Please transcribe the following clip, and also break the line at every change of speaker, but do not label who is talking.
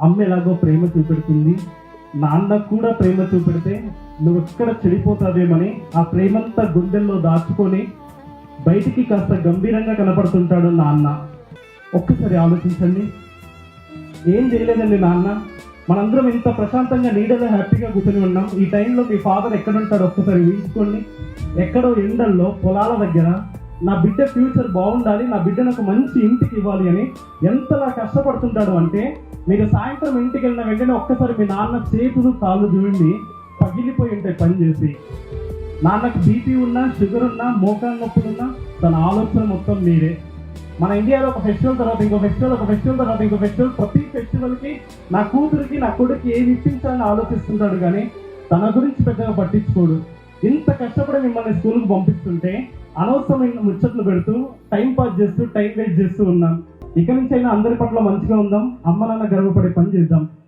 అమ్మ ఎలాగో ప్రేమ చూపెడుతుంది, నాన్న కూడా ప్రేమ చూపెడితే నువ్వు ఎక్కడ చెడిపోతావేమని ఆ ప్రేమంతా గుండెల్లో దాచుకొని బయటికి కాస్త గంభీరంగా కనపడుతుంటాడు నాన్న. ఒక్కసారి ఆలోచించండి, ఏం చేయలేదండి నాన్న, మనందరం ఇంత ప్రశాంతంగా నీడలో హ్యాపీగా కూర్చొని ఉన్నాం. ఈ టైంలో మీ ఫాదర్ ఎక్కడుంటాడు ఒక్కసారి ఊహించుకోండి. ఎక్కడో ఎండల్లో పొలాల దగ్గర నా బిడ్డ ఫ్యూచర్ బాగుండాలి, నా బిడ్డను ఒక మంచి ఇంటికి ఇవ్వాలి అని ఎంతలా కష్టపడుతుంటాడు అంటే, మీరు సాయంత్రం ఇంటికి వెళ్ళిన వెంటనే ఒక్కసారి మీ నాన్న చేతులు కాళ్ళు చూడండి పగిలిపోయి ఉంటాయి పని చేసి. నాన్నకు బీపీ ఉన్నా, షుగర్ ఉన్నా, మోకాలు నొప్పులున్నా తన ఆలోచన మొత్తం మీరే. మన ఇండియాలో ఒక ఫెస్టివల్ తర్వాత ఇంకో ఫెస్టివల్, ఒక ఫెస్టివల్ తర్వాత ఇంకో ఫెస్టివల్, ప్రతి ఫెస్టివల్కి నా కూతురికి నా కొడుకు ఏమి ఇప్పించాలని ఆలోచిస్తుంటాడు కానీ తన గురించి పెద్దగా పట్టించుకోడు. ఇంత కష్టపడి మిమ్మల్ని స్కూల్కి పంపిస్తుంటే అనవసరమైన ముచ్చట్లు పెడుతూ టైం పాస్ చేస్తూ టైం వేస్ట్ చేస్తూ ఉన్నాం. ఇక నుంచి అయినా అందరి పట్ల మంచిగా ఉందాం, అమ్మ నాన్న గర్వపడే పని చేద్దాం.